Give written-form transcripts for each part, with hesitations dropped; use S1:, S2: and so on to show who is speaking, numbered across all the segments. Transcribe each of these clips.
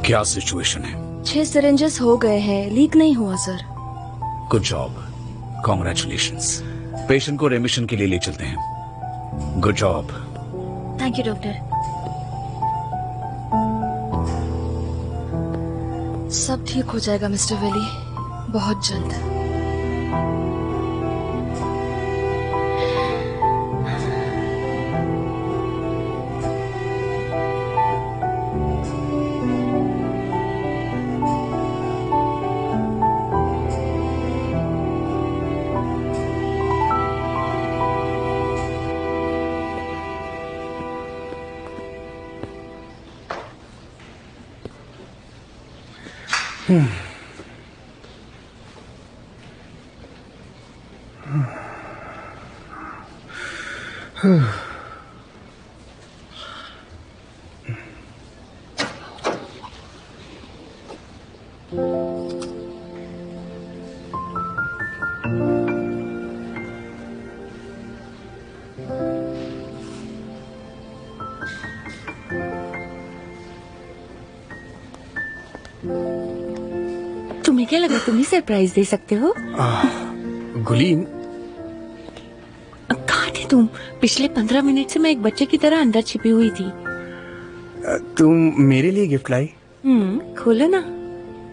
S1: क्या सिचुएशन है?
S2: 6 सिरिंजेस हो गए हैं, लीक नहीं हुआ sir.
S1: Good job, congratulations. Patient को रेमिशन के लिए ले चलते हैं। Good job.
S2: Thank you doctor. सब ठीक हो जाएगा मिस्टर वेली, बहुत जल्द।
S3: तुम्हें क्या लगा तुम ही सरप्राइज दे सकते हो?
S4: गुलीन,
S3: कहाँ थे तुम? पिछले 15 मिनट से मैं एक बच्चे की तरह अंदर छिपी हुई थी।
S4: तुम मेरे लिए गिफ्ट लाई?
S3: खोलो ना।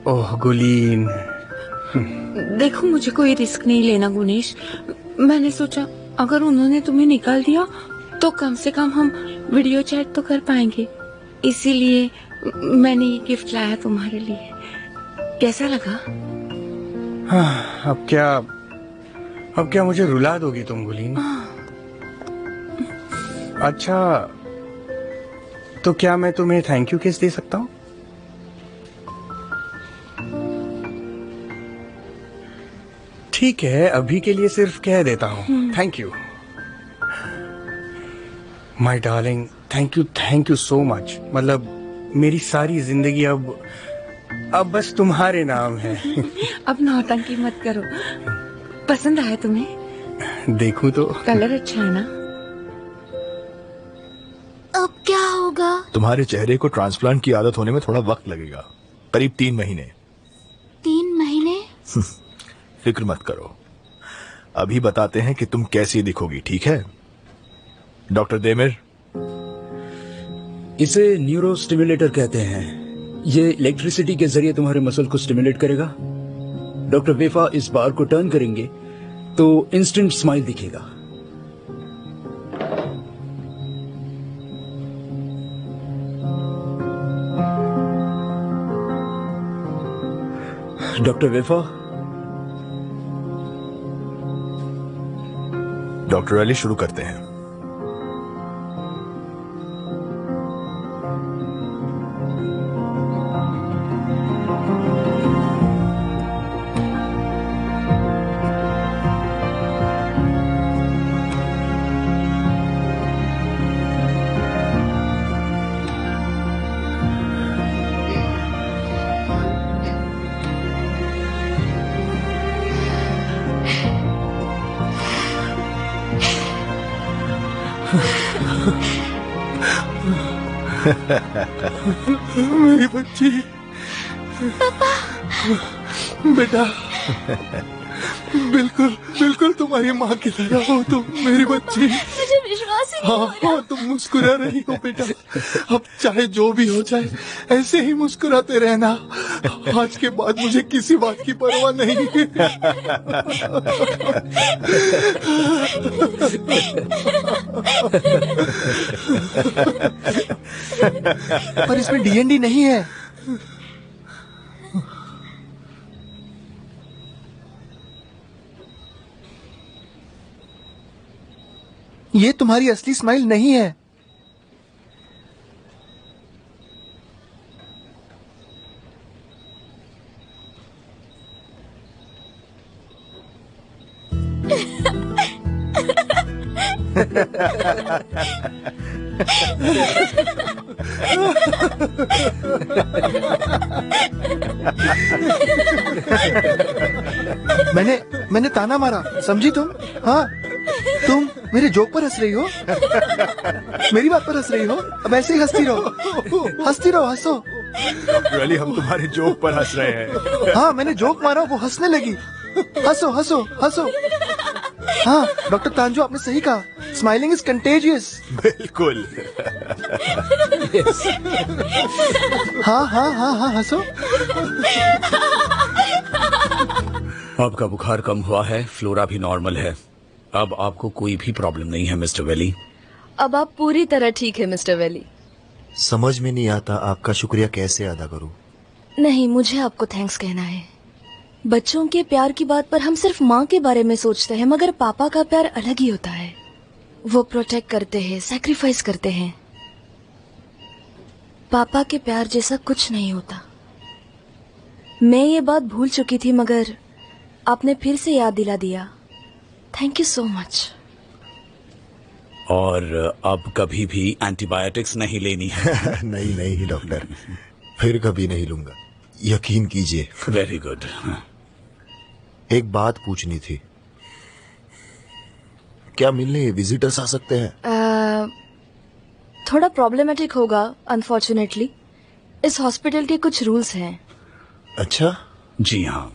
S4: ओह गुलीन।
S3: देखो मुझे कोई रिस्क नहीं लेना गुनेश। मैंने सोचा अगर उन्होंने तुम्हें निकाल दिया तो कम से कम हम वीडियो चैट तो कर पाएंगे, इसीलिए मैंने ये गिफ्ट लाया तुम्हारे लिए। कैसा लगा?
S4: हाँ, अब क्या मुझे रुला दोगी तुम गुलीन? अच्छा, तो क्या मैं तुम्हें थैंक यू किस दे सकता हूँ? ठीक है, अभी के लिए सिर्फ कह देता हूँ thank you my darling. Thank you so much. मतलब मेरी सारी जिंदगी अब बस तुम्हारे नाम है।
S3: अब नौटंकी मत करो। पसंद आया तुम्हें?
S4: देखूं तो।
S3: कलर अच्छा है ना?
S2: अब क्या होगा?
S5: तुम्हारे चेहरे को ट्रांसप्लांट की आदत होने में थोड़ा वक्त लगेगा, करीब 3 महीने।
S2: 3 महीने?
S5: फिक्र मत करो, अभी बताते हैं कि तुम कैसी दिखोगी, ठीक है? डॉक्टर देमिर।
S1: इसे न्यूरो स्टिमुलेटर कहते हैं। ये इलेक्ट्रिसिटी के जरिए तुम्हारे मसल को स्टिमुलेट करेगा। डॉक्टर वेफा इस बार को टर्न करेंगे तो इंस्टेंट स्माइल दिखेगा। डॉक्टर वेफा।
S5: डॉक्टर अली, शुरू करते हैं।
S4: मेरी बच्ची।
S2: पापा।
S4: बेटा, बिल्कुल तुम्हारी माँ की तरह हो तुम, मेरी बच्ची।
S2: मुझे विश्वास ही नहीं हो रहा।
S4: हाँ, तुम मुस्कुरा रही हो बेटा। अब चाहे जो भी हो जाए, ऐसे ही मुस्कुराते रहना। आज के बाद मुझे किसी बात की परवाह नहीं है। पर इसमें डीएनडी नहीं है। ये तुम्हारी असली स्माइल नहीं है। मैंने ताना मारा, समझी तुम? हाँ, तुम मेरे जोक पर हंस रही हो, मेरी बात पर हंस रही हो। अब ऐसे ही हंसती रहो, हंसो।
S5: डॉक्टर अली, हम तुम्हारे जोक पर हंस रहे हैं।
S4: हाँ, मैंने जोक मारा, वो हंसने लगी। हंसो हंसो हंसो। हाँ डॉक्टर तांजू, आपने सही कहा, स्माइलिंग इज कंटेजियस।
S5: बिल्कुल।
S4: हाँ हाँ हाँ हाँ, हंसो।
S1: आपका बुखार कम हुआ है, फ्लोरा भी नॉर्मल है। अब आपको कोई भी प्रॉब्लम नहीं है मिस्टर वेली।
S2: अब आप पूरी तरह ठीक है मिस्टर वेली।
S6: समझ में नहीं आता आपका शुक्रिया कैसे अदा करूं।
S2: नहीं, मुझे आपको थैंक्स कहना है। बच्चों के प्यार की बात पर हम सिर्फ माँ के बारे में सोचते हैं, मगर पापा का प्यार अलग ही होता है। वो प्रोटेक्ट करते हैं, सैक्रिफाइस करते हैं। पापा के प्यार जैसा कुछ नहीं होता। मैं ये बात भूल चुकी थी, मगर आपने फिर से याद दिला दिया। Thank you so much.
S1: और अब कभी भी एंटीबायोटिक्स नहीं लेनी है।
S6: नहीं नहीं डॉक्टर, फिर कभी नहीं लूंगा, यकीन कीजिए।
S1: Very good.
S6: एक बात पूछनी थी, क्या मिलने विजिटर्स आ सकते हैं?
S2: थोड़ा प्रॉब्लमेटिक होगा अनफॉर्चुनेटली। इस हॉस्पिटल के कुछ रूल्स हैं।
S6: अच्छा,
S1: जी हाँ।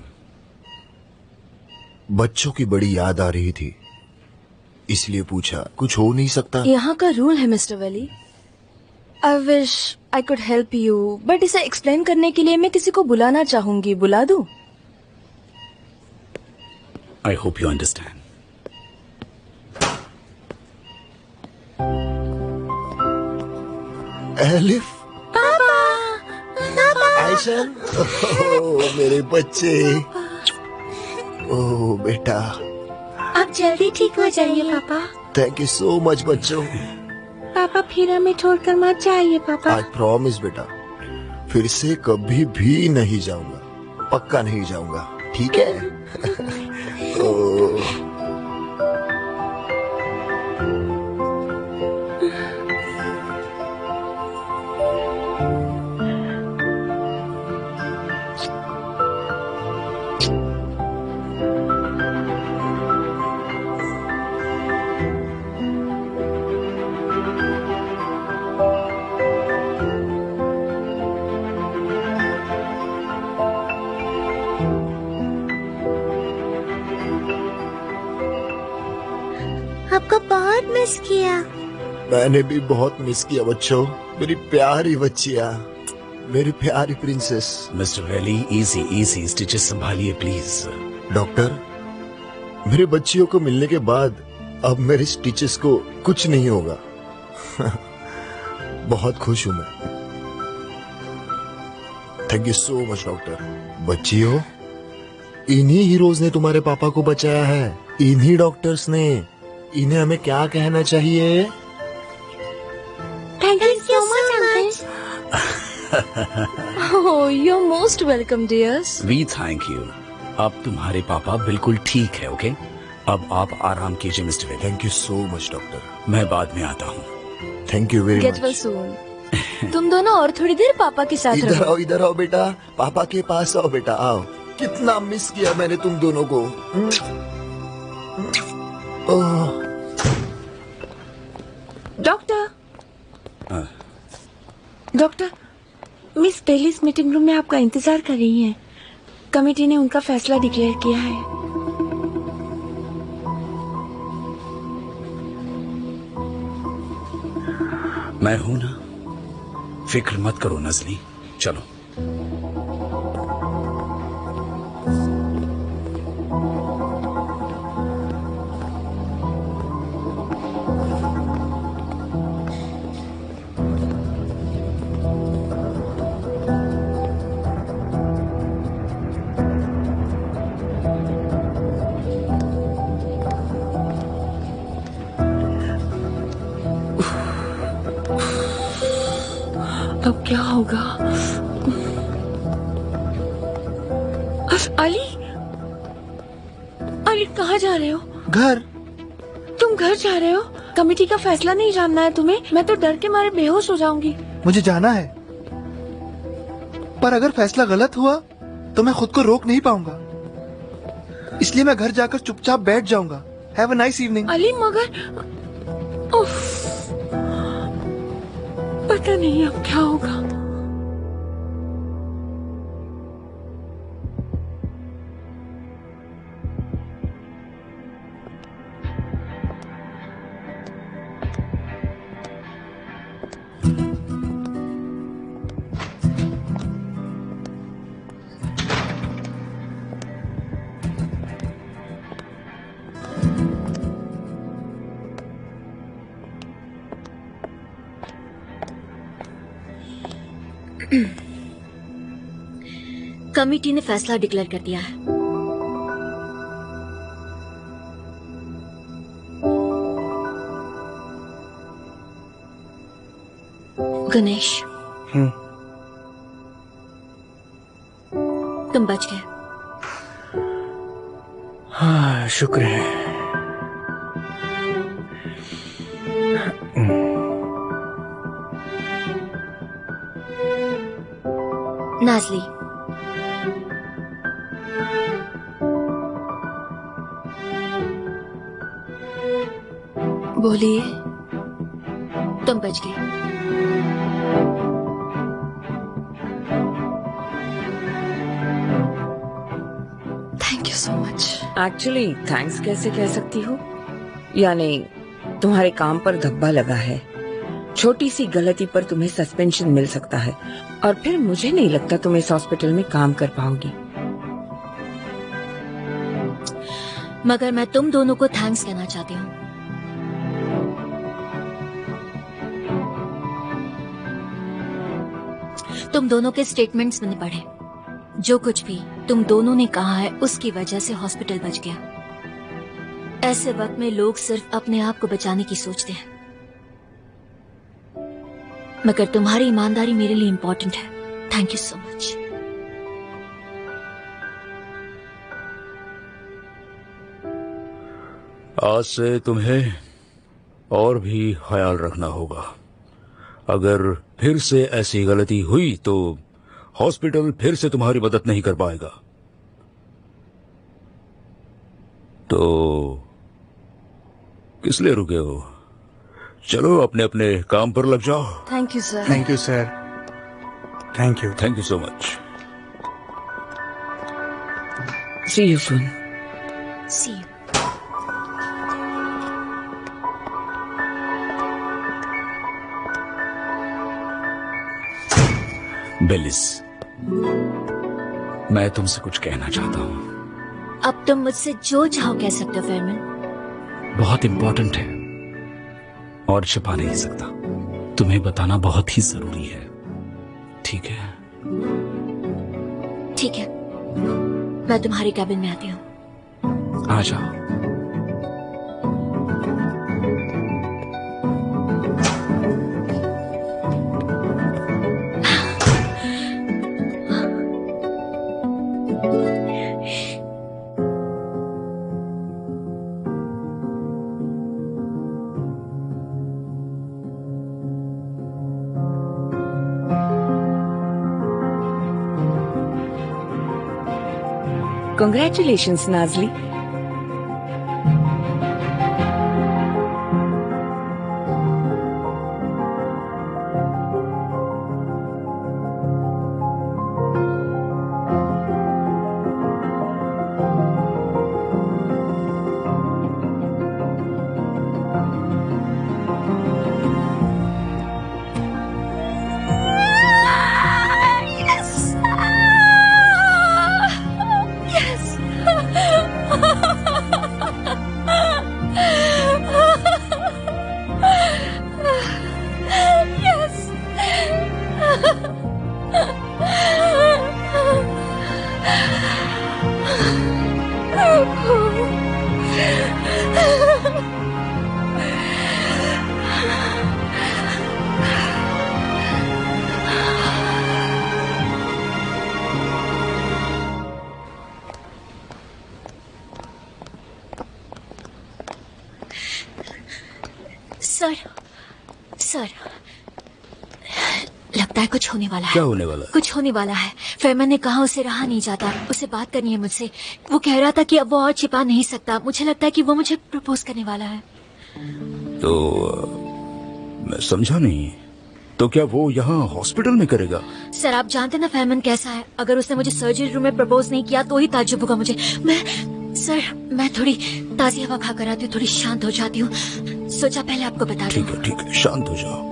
S6: बच्चों की बड़ी याद आ रही थी, इसलिए पूछा। कुछ हो नहीं सकता?
S2: यहाँ का रूल है mister Welly. I wish I could help you, but इसे एक्सप्लेन करने के लिए मैं किसी को बुलाना चाहूंगी। बुला दूं?
S1: I hope you understand.
S6: Elif, Ayshan, oh मेरे बच्चे, ओह बेटा,
S3: आप जल्दी ठीक हो जाइए पापा।
S6: थैंक यू सो मच बच्चों।
S3: पापा फिर हमें छोड़कर मत जाइए पापा।
S6: आज प्रॉमिस बेटा, फिर से कभी भी नहीं जाऊंगा, पक्का नहीं जाऊंगा, ठीक है? ओह
S3: आपको बहुत मिस किया।
S6: मैंने भी बहुत मिस किया बच्चों, मेरी प्यारी बच्चियां, मेरी प्यारी princess.
S1: Mister Veli, easy easy, stitches संभालिए प्लीज।
S6: डॉक्टर, मेरे बच्चियों को मिलने के बाद अब मेरे स्टिचेस को कुछ नहीं होगा। बहुत खुश हूं मैं। Thank you so much doctor. बच्चियों, इन्हीं हीरोज ने तुम्हारे पापा को बचाया है, इन्हीं डॉक्टर्स ने। इन्हें हमें क्या कहना चाहिए?
S3: Thank you so much
S2: Oh, you're most welcome, dears.
S1: We thank you. अब तुम्हारे पापा बिल्कुल ठीक है, ओके? अब आप आराम कीजिए mister Welly.
S6: Thank you so much doctor.
S1: मैं बाद में आता हूँ।
S6: Thank you very
S2: Get well
S6: much.
S2: soon. तुम दोनों और थोड़ी देर पापा के साथ रहो।
S6: इधर आओ बेटा, पापा के पास आओ बेटा, आओ। कितना मिस किया मैंने तुम दोनों को। ओह
S3: डॉक्टर।
S1: हाँ।
S3: डॉक्टर, मिस पेलिस मीटिंग रूम में आपका इंतजार कर रही हैं। कमेटी ने उनका फैसला डिक्लेयर किया है।
S1: मैं हूं ना, फिक्र मत करो नजली। चलो।
S3: अब क्या होगा? अली, अली कहाँ जा रहे हो?
S4: घर।
S3: तुम घर जा रहे हो? कमेटी का फैसला नहीं जानना है तुम्हें? मैं तो डर के मारे बेहोश हो जाऊंगी।
S4: मुझे जाना है, पर अगर फैसला गलत हुआ तो मैं खुद को रोक नहीं पाऊंगा, इसलिए मैं घर जाकर चुपचाप बैठ जाऊंगा। Have a nice evening.
S3: Ali मगर उफ, पता नहीं अब क्या होगा।
S7: कमिटी ने फैसला डिक्लेयर कर दिया है। गणेश, तुम बच गए।
S1: हाँ, शुक्र है।
S7: नाज़ली,
S2: बोलिए।
S7: तुम बच गए।
S2: Thank you so much.
S3: Actually thanks कैसे कह सकती हो? यानी तुम्हारे काम पर धब्बा लगा है, छोटी सी गलती पर तुम्हें सस्पेंशन मिल सकता है, और फिर मुझे नहीं लगता तुम इस हॉस्पिटल में काम कर पाओगी।
S7: मगर मैं तुम दोनों को थैंक्स कहना चाहती हूँ। तुम दोनों के स्टेटमेंट्स मैंने पढ़े। जो कुछ भी तुम दोनों ने कहा है उसकी वजह से हॉस्पिटल बच गया। ऐसे वक्त में लोग सिर्फ अपने आप को बचाने की सोचते हैं, मगर तुम्हारी ईमानदारी मेरे लिए इम्पोर्टेंट है। Thank you so much.
S1: आज से तुम्हें और भी ख्याल रखना होगा। अगर फिर से ऐसी गलती हुई तो हॉस्पिटल फिर से तुम्हारी मदद नहीं कर पाएगा। तो किस लिए रुके हो? चलो अपने अपने काम पर लग जाओ।
S2: Thank you sir.
S4: Thank you sir. Thank you.
S1: Thank you so much.
S3: See you soon.
S7: See you.
S1: Bellis, मैं तुमसे कुछ कहना चाहता हूँ।
S7: अब तुम मुझसे जो चाहो कह सकते हो फेरमैन।
S1: बहुत इंपॉर्टेंट है और छिपा नहीं सकता। तुम्हें बताना बहुत ही जरूरी है, ठीक है?
S7: ठीक है, मैं तुम्हारी कैबिन में आती हूँ।
S1: आ जाओ।
S3: Congratulations, Nazli.
S7: सर, लगता है कुछ होने वाला है।
S1: क्या होने वाला है?
S7: कुछ होने वाला है। फेरमैन ने कहा उसे रहा नहीं जाता, उसे बात करनी है मुझसे। वो कह रहा था कि अब वो और छिपा नहीं सकता। मुझे लगता है कि वो मुझे प्रपोज करने वाला है।
S1: तो मैं समझा नहीं। तो क्या वो यहाँ हॉस्पिटल में करेगा?
S7: सर, आप जानते ना फेरमैन कैसा है। अगर उसने मुझे सर्जरी रूम में प्रपोज नहीं किया तो ही ताज्जुब होगा मुझे। मैं थोड़ी ताजी हवा खाकर आती हूँ, थोड़ी शांत हो जाती हूँ। सोचा पहले आपको बता दूं।
S1: ठीक है, शांत हो जाओ।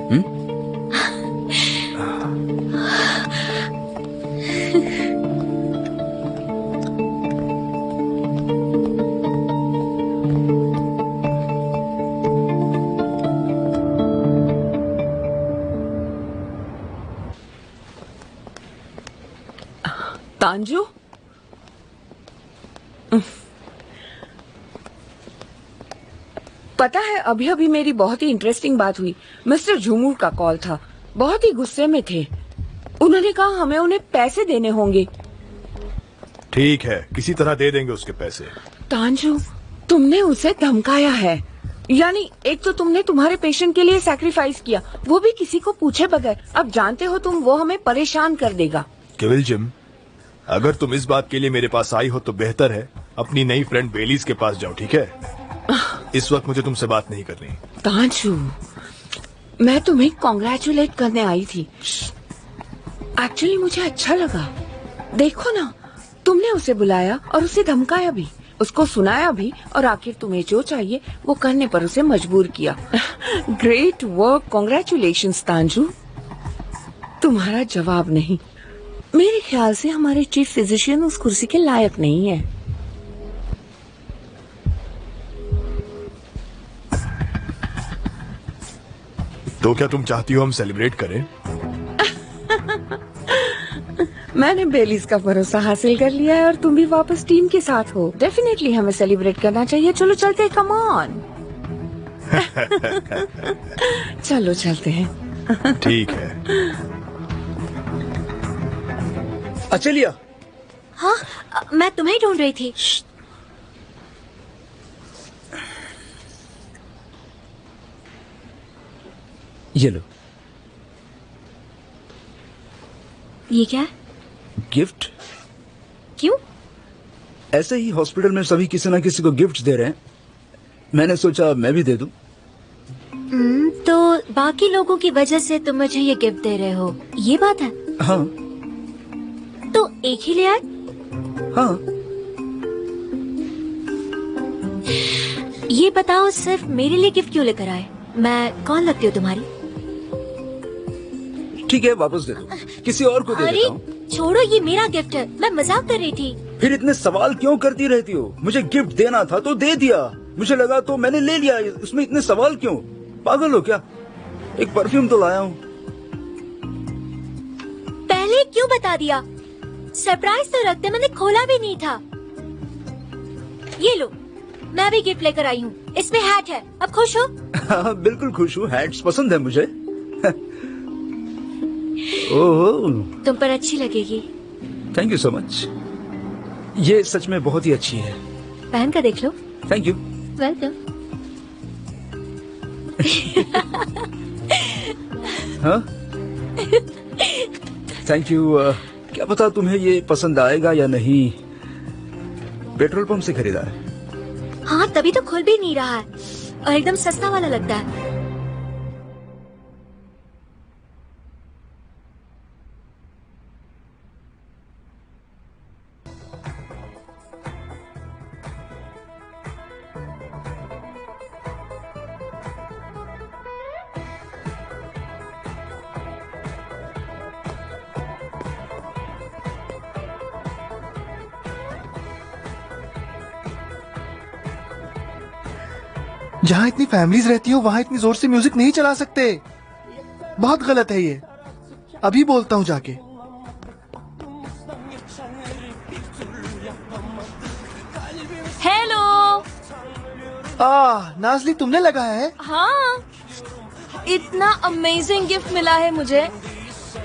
S3: तांजू, पता है अभी अभी मेरी बहुत ही इंटरेस्टिंग बात हुई। मिस्टर झूमूर का कॉल था, बहुत ही गुस्से में थे। उन्होंने कहा हमें उन्हें पैसे देने होंगे।
S5: ठीक है, किसी तरह दे देंगे उसके पैसे।
S3: तांजू, तुमने उसे धमकाया है। यानी एक तो तुमने तुम्हारे पेशेंट के लिए सैक्रिफाइस किया, वो भी किसी को पूछे बगैर। अब जानते हो तुम, वो हमें परेशान कर देगा।
S5: केविल जिम, अगर तुम इस बात के लिए मेरे पास आई हो तो बेहतर है अपनी नई फ्रेंड बेलीज के पास जाओ, ठीक है? इस वक्त मुझे तुमसे बात नहीं करनी।
S3: तांजू, मैं तुम्हें कॉन्ग्रेचुलेट करने आई थी। एक्चुअली मुझे अच्छा लगा। देखो ना, तुमने उसे बुलाया और उसे धमकाया भी, उसको सुनाया भी, और आखिर तुम्हें जो चाहिए वो करने पर उसे मजबूर किया। Great work, congratulations Tanju. तुम्हारा जवाब नहीं। मेरे ख्याल से हमारे चीफ फिजिशियन उस कुर्सी के लायक नहीं है।
S5: तो क्या तुम चाहती हो हम सेलिब्रेट करें?
S3: मैंने बेलीज का भरोसा हासिल कर लिया है और तुम भी वापस टीम के साथ हो। डेफिनेटली हमें सेलिब्रेट करना चाहिए। चलो चलते हैं, कम ऑन। चलो चलते हैं।
S5: ठीक है।
S1: अचलिया,
S7: हाँ, मैं तुम्हें ढूंढ रही थी।
S1: ये लो।
S7: ये क्या है?
S1: गिफ्ट।
S7: क्यों?
S1: ऐसे ही हॉस्पिटल में सभी किसी न किसी को गिफ्ट दे रहे हैं, मैंने सोचा मैं भी दे दूं।
S7: तो बाकी लोगों की वजह से तुम मुझे ये गिफ्ट दे रहे हो, ये बात है?
S1: हाँ
S7: तो एक ही ले आए।
S1: हाँ।
S7: ये बताओ, सिर्फ मेरे लिए गिफ्ट क्यों लेकर आए? मैं कौन लगती हूँ तुम्हारी?
S1: ठीक है, वापस दे दो, किसी और को दे
S7: अरे
S1: देता हूँ।
S7: छोड़ो, ये मेरा गिफ्ट है, मैं मजाक कर रही थी।
S1: फिर इतने सवाल क्यों करती रहती हो? मुझे गिफ्ट देना था तो दे दिया, मुझे लगा तो मैंने ले लिया, उसमें इतने सवाल क्यों? पागल हो क्या? एक परफ्यूम तो लाया हूँ।
S7: पहले क्यों बता दिया? सरप्राइज तो रखते, मैंने खोला भी नहीं था। ये लो, मैं भी गिफ्ट लेकर आई हूँ, इसमें हैट है। अब खुश हो?
S1: हाँ, बिल्कुल खुश हूँ, हैट्स पसंद है मुझे। ओह,
S7: तुम पर अच्छी लगेगी।
S1: Thank you so much. ये सच में बहुत ही अच्छी है।
S7: पहन कर देख लो।
S1: Thank you.
S7: वेलकम।
S1: हाँ, थैंक यू। क्या पता तुम्हें ये पसंद आएगा या नहीं। पेट्रोल पंप से खरीदा है।
S7: हाँ, तभी तो खुल भी नहीं रहा है और एकदम सस्ता वाला लगता है।
S4: जहाँ इतनी फैमिलीज रहती हो वहाँ इतनी जोर से म्यूजिक नहीं चला सकते, बहुत गलत है ये। अभी बोलता हूँ जाके।
S2: हेलो।
S4: नाजली, तुमने लगाया है?
S2: हाँ, इतना अमेजिंग गिफ्ट मिला है मुझे,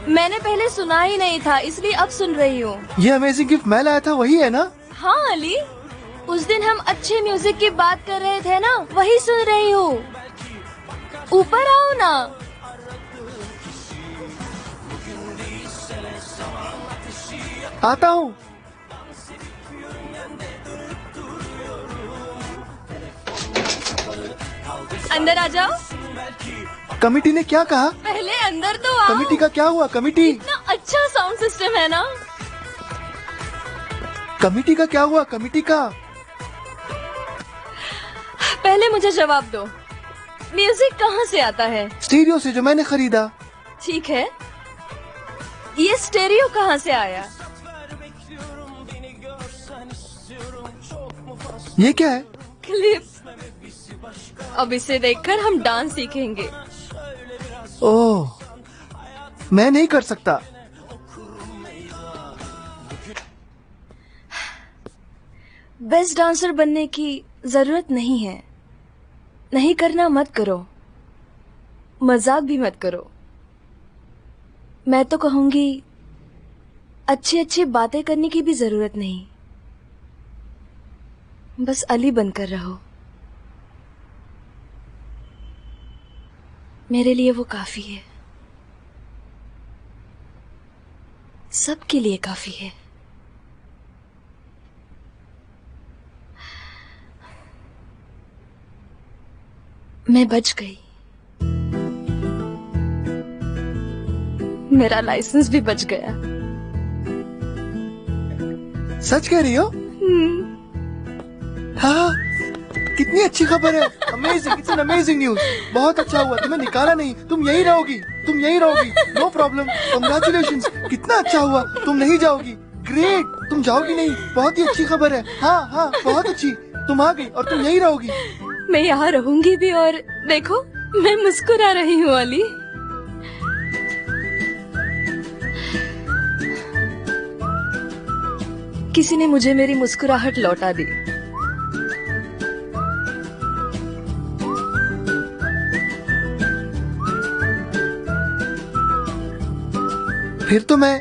S2: मैंने पहले सुना ही नहीं था, इसलिए अब सुन रही हूँ।
S4: ये अमेजिंग गिफ्ट मैं लाया था, वही है ना?
S2: हाँ अली, उस दिन हम अच्छे म्यूजिक की बात कर रहे थे ना, वही सुन रही हूँ। ऊपर आओ ना।
S4: आता हूँ।
S2: अंदर आ जाओ।
S4: कमिटी ने क्या कहा?
S2: पहले अंदर तो आओ।
S4: कमिटी का क्या हुआ? कमिटी?
S2: इतना अच्छा साउंड सिस्टम है ना।
S4: कमिटी का क्या हुआ? कमिटी का?
S2: पहले मुझे जवाब दो, म्यूजिक कहाँ से आता है?
S4: स्टीरियो से, जो मैंने खरीदा।
S2: ठीक है, ये स्टेरियो कहाँ से आया?
S4: ये क्या है?
S2: क्लिप। अब इसे देखकर हम डांस सीखेंगे।
S4: ओह, मैं नहीं कर सकता।
S2: बेस्ट डांसर बनने की जरूरत नहीं है। नहीं करना मत करो, मजाक भी मत करो। मैं तो कहूंगी अच्छी अच्छी बातें करने की भी जरूरत नहीं, बस अली बनकर रहो। मेरे लिए वो काफी है, सबके लिए काफी है। मैं बच गई, मेरा लाइसेंस भी बच गया।
S4: सच कह रही हो? हाँ, कितनी अच्छी खबर है। Amazing, it's an amazing news. बहुत अच्छा हुआ, तुम्हें निकाला नहीं, तुम यही रहोगी, तुम यही रहोगी। No problem, congratulations. कितना अच्छा हुआ, तुम नहीं जाओगी। ग्रेट, तुम जाओगी नहीं, बहुत ही अच्छी खबर है। हाँ हाँ, बहुत अच्छी, तुम आ गई और तुम यही रहोगी।
S2: मैं यहाँ रहूंगी भी, और देखो मैं मुस्कुरा रही हूँ अली। किसी ने मुझे मेरी मुस्कुराहट लौटा दी।
S4: फिर तो मैं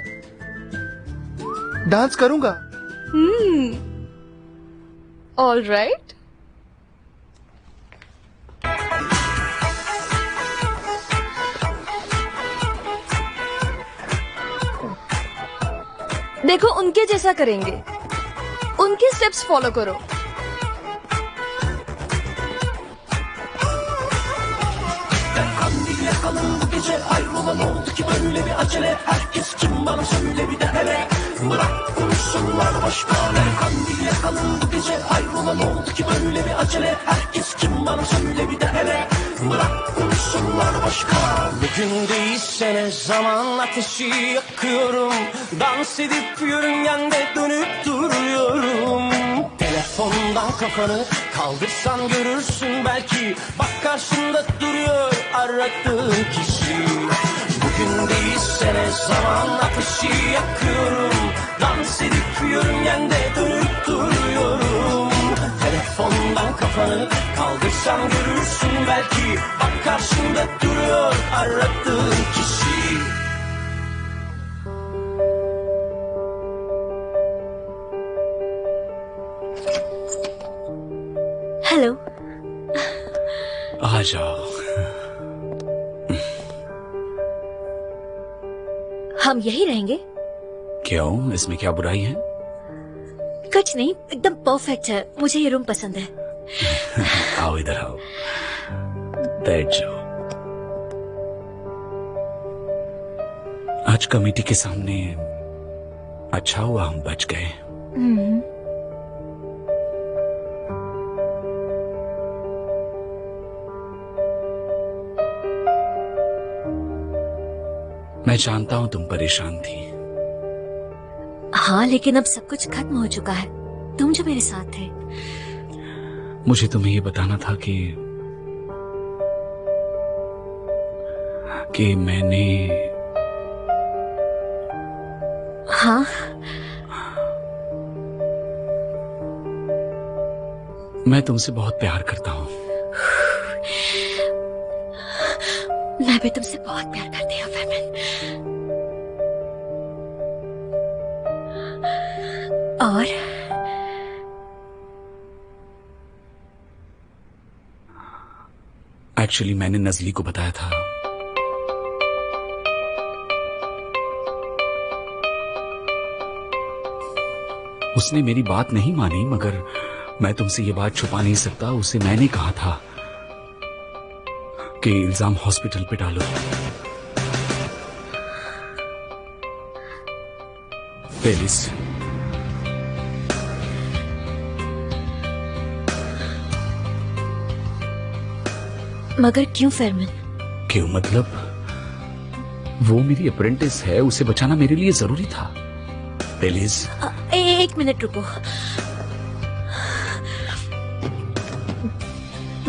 S4: डांस करूंगा।
S2: All right. देखो उनके जैसा करेंगे, उनके स्टेप्स फॉलो करो।
S8: Bugün değilsene zaman ateşi yakıyorum. Dans edip yörüngende dönüp duruyorum. Telefondan kafanı kaldırsan görürsün belki. Bak karşında duruyor aradığın kişi. Bugün değilsene zaman ateşi yakıyorum. Dans edip yörüngende dönüp duruyorum. Telefondan kafanı kaldırsan görürsün belki. Bak karşında duruyor aradığın kişi.
S7: Hello.
S1: आ जाओ।
S7: हम यही रहेंगे।
S1: क्यों, इसमें क्या बुराई है?
S7: कुछ नहीं, एकदम परफेक्ट है, मुझे ये रूम पसंद है।
S1: आओ इधर आओ, बैठ जाओ। आज कमेटी के सामने अच्छा हुआ हम बच गए। मैं जानता हूं तुम परेशान थी।
S7: हाँ, लेकिन अब सब कुछ खत्म हो चुका है। तुम जो मेरे साथ थे।
S1: मुझे तुम्हें ये बताना था कि मैंने।
S7: हाँ,
S1: मैं तुमसे बहुत प्यार करता हूँ।
S7: मैं भी तुमसे बहुत प्यार करती हूँ फरमान। और
S1: एक्चुअली मैंने नजली को बताया था। उसने मेरी बात नहीं मानी, मगर मैं तुमसे ये बात छुपा नहीं सकता। उसे मैंने कहा था कि इल्जाम हॉस्पिटल पे डालो। पेलिस,
S7: मगर क्यों फरमान?
S1: क्यों मतलब? वो मेरी अप्रेंटिस है, उसे बचाना मेरे लिए जरूरी था। पेलिस,
S7: एक मिनट रुको।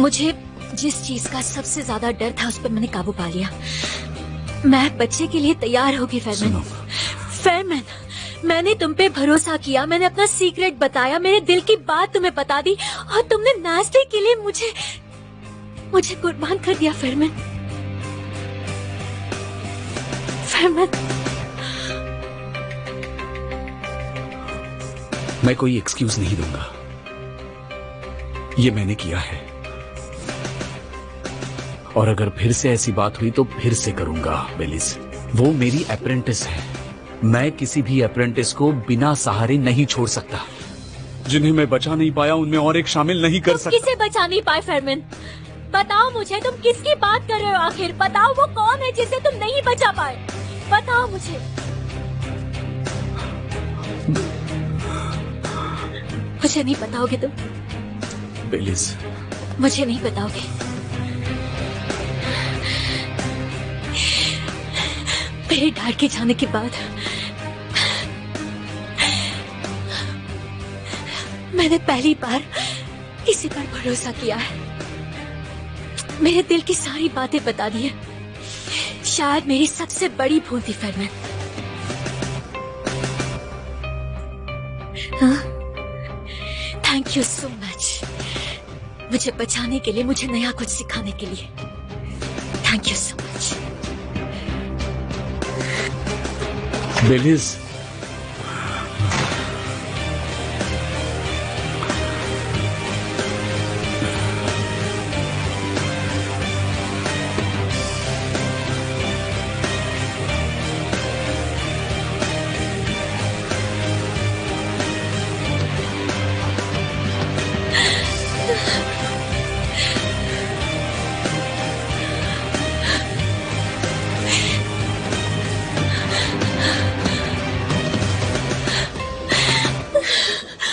S7: मुझे जिस चीज का सबसे ज्यादा डर था उस पर मैंने काबू पा लिया। मैं बच्चे के लिए तैयार होगी फरमान। फरमान, मैंने तुम पे भरोसा किया, मैंने अपना सीक्रेट बताया, मेरे दिल की बात तुम्हें बता दी और तुमने नाश्ते के लिए मुझे कुर्बान कर दिया फरमान।
S1: मैं कोई एक्सक्यूज नहीं दूंगा, ये मैंने किया है और अगर फिर से ऐसी बात हुई तो फिर से करूंगा। बेलिस, वो मेरी अप्रेंटिस है, मैं किसी भी अप्रेंटिस को बिना सहारे नहीं छोड़ सकता। जिन्हें मैं बचा नहीं पाया उनमें और एक शामिल नहीं कर सकता।
S7: किसे बचा नहीं पाए फरमान? बताओ मुझे, तुम किसकी बात कर रहे हो आखिर? बताओ वो कौन है जिसे तुम नहीं बचा पाए? बताओ मुझे। मुझे नहीं बताओगे तुम?
S1: बेलिस,
S7: मुझे नहीं बताओगे? मेरे डैड के जाने के बाद मैंने पहली बार किसी पर भरोसा किया है। मेरे दिल की सारी बातें बता दी है। शायद मेरी सबसे बड़ी भूल थी फरमान। थैंक यू सो मच, मुझे बचाने के लिए, मुझे नया कुछ सिखाने के लिए। Thank you so much.
S1: Bellis,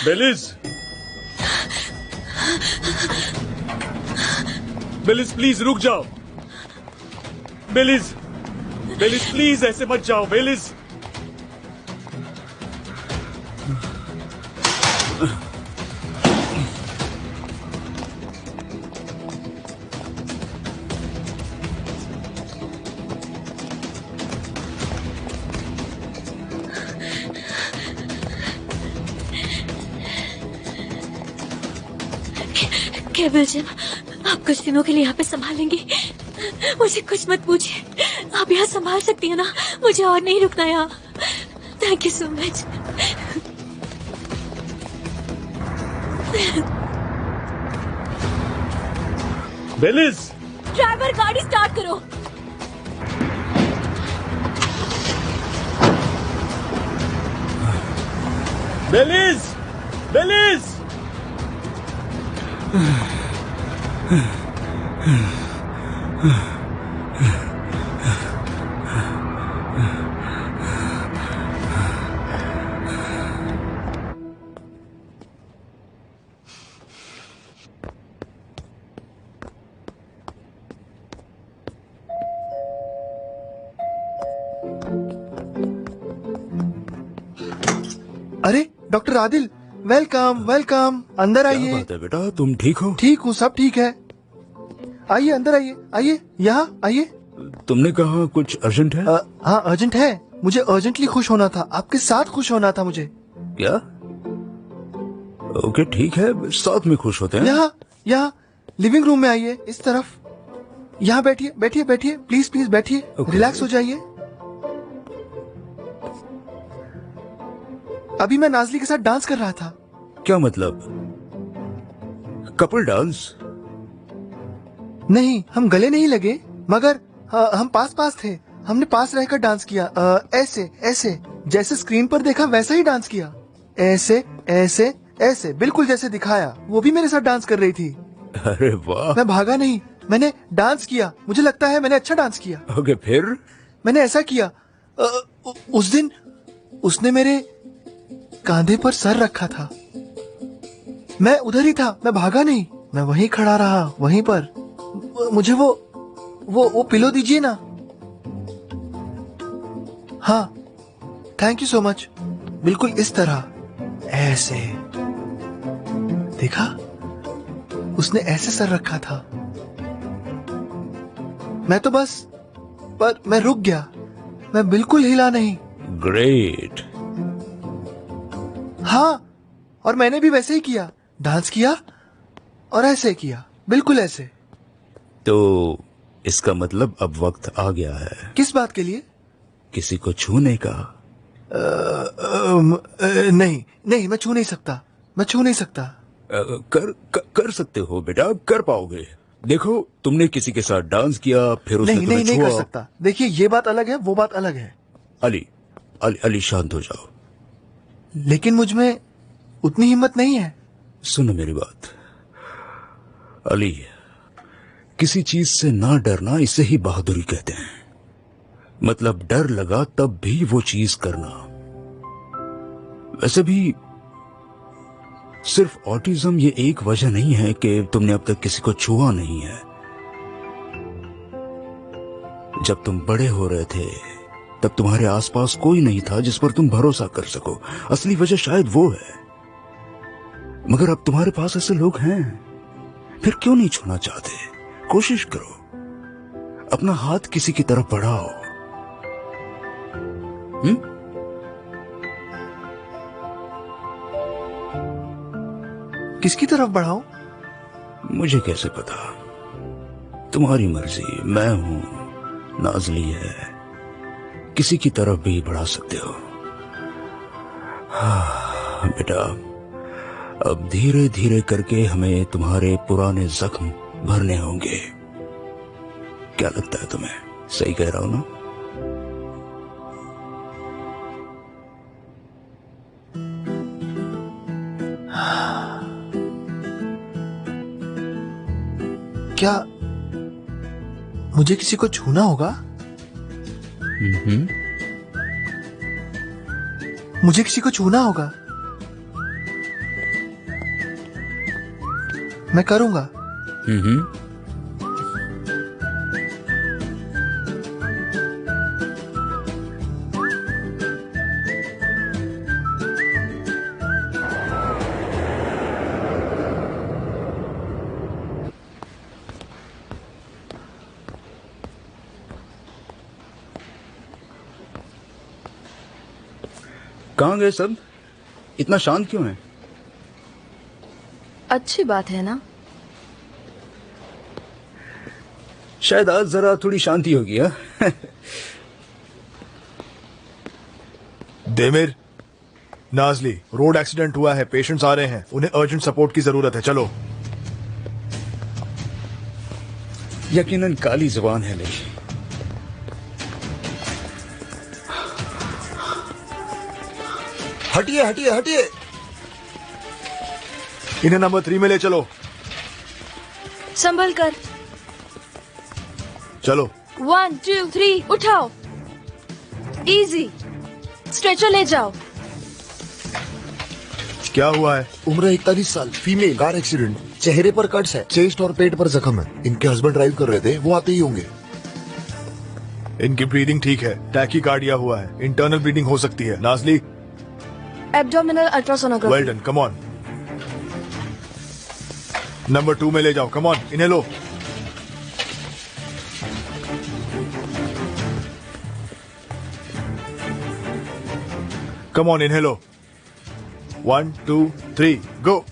S1: Bellis, Bellis please रुक जाओ। बेलिस, बेलिस प्लीज ऐसे मत जाओ। बेलिस,
S7: केवल जब आप कुछ दिनों के लिए यहाँ पे संभालेंगे, मुझे कुछ मत पूछिए। आप यहाँ संभाल सकती हैं ना? मुझे और नहीं रुकना यहाँ। Thank you so much.
S1: Bellis,
S7: driver गाड़ी स्टार्ट करो।
S1: बेलिस, बेलिस।
S4: अरे डॉक्टर आदिल, वेलकम वेलकम। अंदर
S1: क्या
S4: आइए।
S1: बात है बेटा, तुम ठीक हो?
S4: ठीक हूँ, सब ठीक है। आइए अंदर आइए, आइए यहाँ आइए।
S1: तुमने कहा कुछ अर्जेंट है?
S4: हाँ अर्जेंट है, मुझे अर्जेंटली खुश होना था, आपके साथ खुश होना था मुझे।
S1: क्या? ओके ठीक है, साथ में खुश होते हैं।
S4: यहाँ लिविंग रूम में आइए, इस तरफ। यहाँ बैठिए बैठिए बैठिए, प्लीज प्लीज बैठिए, रिलैक्स हो जाइए। अभी मैं नाजली के साथ डांस कर रहा था।
S1: क्या मतलब? Couple dance?
S4: नहीं, हम गले नहीं लगे, मगर हम पास पास थे। हमने पास रहकर डांस किया, ऐसे ऐसे, जैसे स्क्रीन पर देखा वैसा ही डांस किया। ऐसे ऐसे ऐसे, बिल्कुल जैसे दिखाया। वो भी मेरे साथ डांस कर रही थी।
S1: अरे वाह।
S4: मैं भागा नहीं, मैंने डांस किया। मुझे लगता है मैंने अच्छा डांस किया।
S1: ओके फिर?
S4: मैंने ऐसा किया, उस दिन उसने मेरे कांधे पर सर रखा था। मैं उधर ही था, मैं भागा नहीं, मैं वहीं खड़ा रहा, वहीं पर। मुझे वो पिलो दीजिए ना। हाँ, थैंक यू सो मच। बिल्कुल इस तरह, ऐसे। देखा, उसने ऐसे सर रखा था। मैं तो बस, पर मैं रुक गया, मैं बिल्कुल हिला नहीं।
S1: ग्रेट।
S4: हाँ, और मैंने भी वैसे ही किया, डांस किया और ऐसे किया, बिल्कुल ऐसे।
S1: तो इसका मतलब अब वक्त आ गया है
S4: किस बात के लिए?
S1: किसी को छूने का।
S4: नहीं नहीं, मैं छू नहीं सकता, मैं छू नहीं सकता।
S1: कर सकते हो बेटा, कर पाओगे। देखो, तुमने किसी के साथ डांस किया, फिर उसने
S4: नहीं
S1: तुम्हें
S4: नहीं
S1: छुआ।
S4: कर सकता। देखिए, ये बात अलग है, वो बात अलग है।
S1: अली अली अली शांत हो जाओ।
S4: लेकिन मुझ में उतनी हिम्मत नहीं है।
S1: सुनो मेरी बात अली, किसी चीज से ना डरना, इसे ही बहादुरी कहते हैं। मतलब डर लगा तब भी वो चीज करना। वैसे भी सिर्फ ऑटिज्म ये एक वजह नहीं है कि तुमने अब तक किसी को छुआ नहीं है। जब तुम बड़े हो रहे थे तब तुम्हारे आसपास कोई नहीं था जिस पर तुम भरोसा कर सको। असली वजह शायद वो है। मगर अब तुम्हारे पास ऐसे लोग हैं, फिर क्यों नहीं छूना चाहते? कोशिश करो, अपना हाथ किसी की तरफ बढ़ाओ।
S4: किसकी तरफ बढ़ाऊं?
S1: मुझे कैसे पता? तुम्हारी मर्जी। मैं हूं, नाज़ली है, किसी की तरफ भी बढ़ा सकते हो। हाँ, बेटा, अब धीरे धीरे करके हमें तुम्हारे पुराने जख्म भरने होंगे। क्या लगता है तुम्हें? सही कह रहा हूं ना?
S4: क्या मुझे किसी को छूना होगा? मुझे किसी को छूना होगा। मैं करूंगा।
S1: कहां गए सब? इतना शांत क्यों है?
S2: अच्छी बात है ना?
S1: शायद आज जरा थोड़ी शांति होगी। हाँ?
S5: देमिर, नाज़ली, रोड एक्सीडेंट हुआ है, पेशेंट्स आ रहे हैं, उन्हें अर्जेंट सपोर्ट की जरूरत है। चलो।
S1: यकीनन काली जुबान है लेकिन।
S6: हटिए हटिए हटिए।
S5: इन्हें नंबर 3 में ले चलो।
S2: संभल कर।
S5: चलो।
S2: 1 2 3 उठाओ। इजी। स्ट्रेचर ले जाओ।
S5: क्या हुआ है?
S6: उम्र 41 साल, फीमेल, कार एक्सीडेंट, चेहरे पर कट्स है, चेस्ट और पेट पर जख्म है। इनके हस्बैंड ड्राइव कर रहे थे, वो आते ही होंगे।
S5: इनकी ब्रीदिंग ठीक है, टैकीकार्डिया हुआ है, इंटरनल ब्लीडिंग हो सकती है। Nazli,
S2: abdominal ultrasonography.
S5: Well done, come on. Number 2 में ले जाओ, कम ऑन, इन्हें लो। कम ऑन, इन्हें लो। 1 2 3 गो।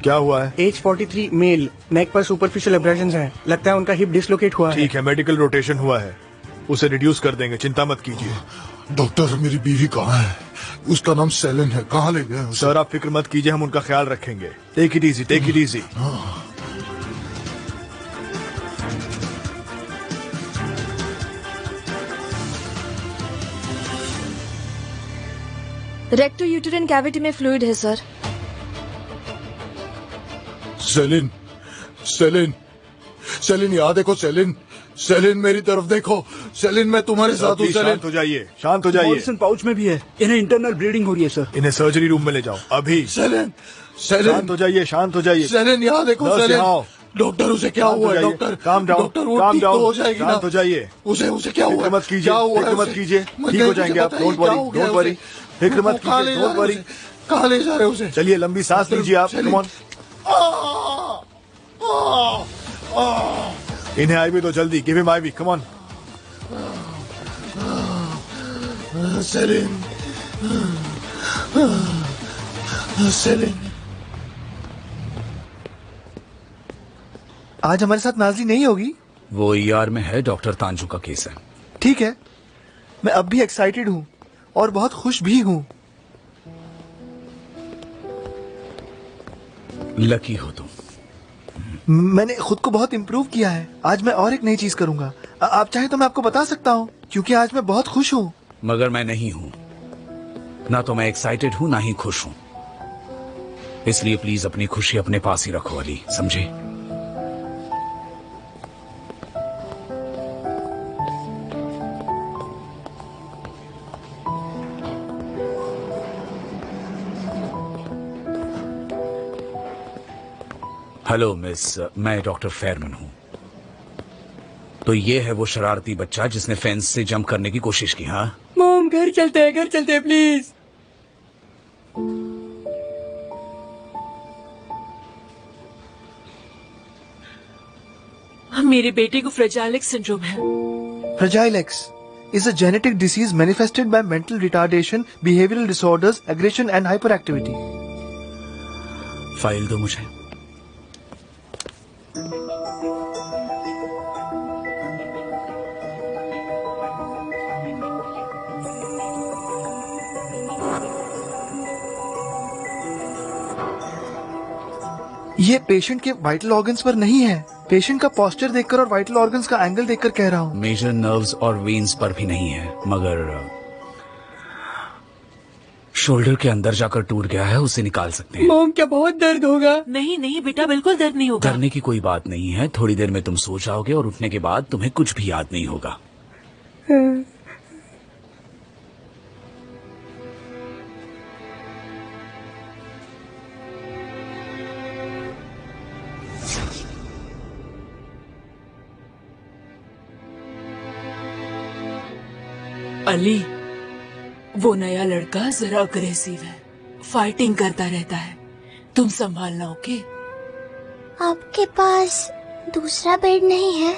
S5: क्या हुआ है?
S9: एज 43, मेल, नेक पर सुपरफिशियल एब्रेशंस हैं। लगता है उनका हिप डिसलोकेट हुआ है।
S5: ठीक है, मेडिकल रोटेशन हुआ है, उसे रिड्यूस कर देंगे, चिंता मत कीजिए।
S6: डॉक्टर, मेरी बीवी कहाँ है? उसका नाम सेलन है, कहाँ ले गए?
S5: सर, आप फिक्र मत कीजिए, हम उनका ख्याल रखेंगे। Take it easy, take it easy.
S2: Recto uterine cavity में फ्लूइड है सर।
S6: सेलिन, सेलिन, सेलिन, यहाँ देखो सेलिन, सेलिन मेरी तरफ देखो। सेलिन, मैं तुम्हारे साथ हूँ।
S5: प्लीज
S6: सेलिन,
S5: शांत हो जाइए, शांत हो जाइए।
S1: मॉरिसन पाउच में भी है, इन्हें इंटरनल ब्लीडिंग हो रही है सर।
S5: इन्हें सर्जरी रूम में ले जाओ अभी।
S6: सेलिन, सेलिन,
S5: शांत हो जाइए, शांत हो जाइए।
S6: सेलिन, यहाँ देखो।
S5: नर्स,
S6: सेलिन,
S5: यहाँ आओ।
S6: डॉक्टर, उसे क्या
S5: शांत हो
S6: हुआ है?
S5: जाइए।
S6: डॉक्टर,
S5: काम डाउन,
S6: डॉक्टर, वो
S5: काम
S6: ठीक
S5: डाउन,
S6: तो हो जाएगी ना?
S5: शांत हो जाइए।
S6: उसे क्या हुआ?
S5: फिक्र मत कीजिए,
S6: क्या हुआ है
S5: फिक्र मत
S6: उसे?
S5: कीजिए,
S6: मुझे-
S5: ठीक हो
S6: मुझे
S5: जाएंगे आप।
S6: बताइए,
S5: डोंट
S6: क्या
S5: वरी,
S6: हो गया
S5: डोंट वरी,
S6: उसे?
S5: फिक्र मत
S6: कहाँ ले
S5: कीजिए,
S6: जा
S5: डोंट
S6: रहे
S5: वरी।
S6: उसे? कहाँ ले जा रहे उसे?
S5: चलिए, लंबी सांस लीजिए आप। कम ऑन, इन्हें आईवी दो जल्दी। Give him IV, come on.
S6: Celine,
S5: Celine,
S4: आज हमारे साथ नाजली नहीं होगी।
S1: वो ईआर में है, डॉक्टर तांजू का केस है।
S4: ठीक है, मैं अब भी एक्साइटेड हूँ और बहुत खुश भी हूँ।
S1: लकी हो तुम।
S4: मैंने खुद को बहुत इम्प्रूव किया है। आज मैं और एक नई चीज करूंगा। आप चाहे तो मैं आपको बता सकता हूँ, क्योंकि आज मैं बहुत खुश हूँ।
S1: मगर मैं नहीं हूं, ना तो मैं एक्साइटेड हूं ना ही खुश हूं। इसलिए प्लीज अपनी खुशी अपने पास ही रखो अली, समझे? हेलो मिस, मैं डॉक्टर फेयरमैन हूं। तो ये है वो शरारती बच्चा जिसने फेंस से जंप करने की कोशिश की। हाँ
S3: मॉम, घर चलते हैं प्लीज। मेरे बेटे को फ्रेजाइल एक्स सिंड्रोम है।
S4: Fragile x is a genetic disease manifested by mental retardation, behavioral disorders, aggression and hyperactivity.
S1: File दो मुझे।
S4: ये पेशेंट के वाइटल ऑर्गन्स पर नहीं है। पेशेंट का पोस्चर देखकर और वाइटल ऑर्गन्स का एंगल देखकर कह रहा हूँ।
S1: मेजर नर्व्स और वेन्स पर भी नहीं है, मगर शोल्डर के अंदर जाकर टूट गया है, उसे निकाल सकते हैं।
S3: मॉम, क्या बहुत दर्द होगा? नहीं नहीं बेटा, बिल्कुल दर्द नहीं होगा।
S1: डरने की कोई बात नहीं है। थोड़ी देर में तुम सो जाओगे और उठने के बाद तुम्हें कुछ भी याद नहीं होगा।
S3: अली, वो नया लड़का जरा अग्रेसिव है, फाइटिंग करता रहता है। तुम संभालना, ओके?
S10: आपके पास दूसरा बेड नहीं है?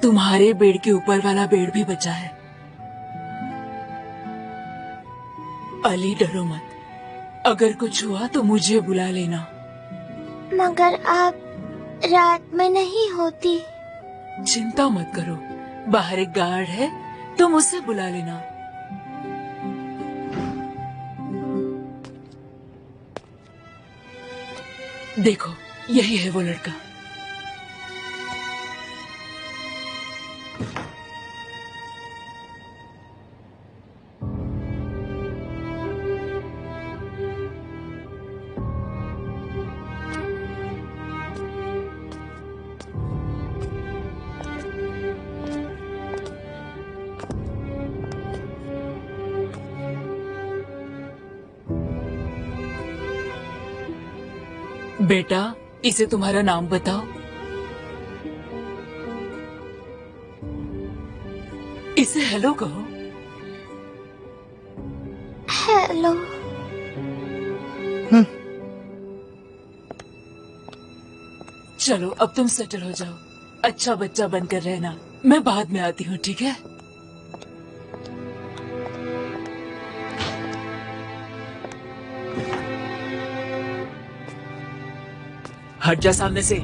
S3: तुम्हारे बेड के ऊपर वाला बेड भी बचा है। अली, डरो मत। अगर कुछ हुआ तो मुझे बुला लेना।
S10: मगर आप रात में नहीं होती।
S3: चिंता मत करो, बाहर एक गार्ड है, तुम उसे बुला लेना। देखो, यही है वो लड़का। बेटा, इसे तुम्हारा नाम बताओ। इसे हेलो कहो।
S10: हेलो।
S3: चलो, अब तुम सेटल हो जाओ। अच्छा बच्चा बनकर रहना। मैं बाद में आती हूँ, ठीक है? हट जा सामने से।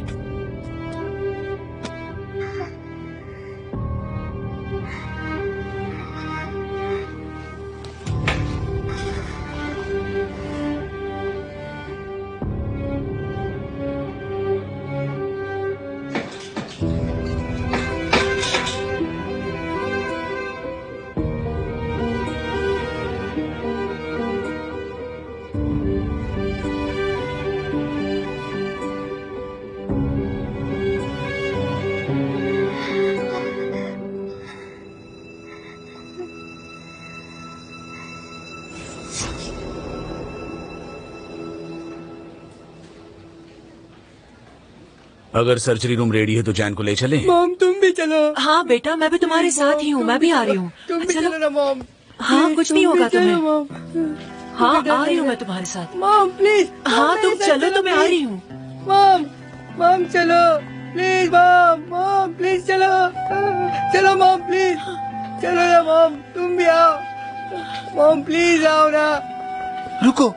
S1: अगर सर्जरी रूम रेडी है तो जैन को ले चले।
S3: मॉम, तुम भी चलो। हाँ बेटा, मैं भी तुम्हारे साथ ही हूँ। मैं भी आ रही हूँ। तुम भी चलो ना मॉम। हाँ, कुछ नहीं होगा तुम्हें। हाँ, आ रही हूँ मैं तुम्हारे साथ। Mom please. हाँ, तुम चलो तो मैं आ रही हूँ। मॉम, मॉम चलो प्लीज। मॉम प्लीज चलो। चलो मॉम प्लीज। चलो ना मॉम, तुम भी आओ। मॉम प्लीज आओ ना।
S4: रुको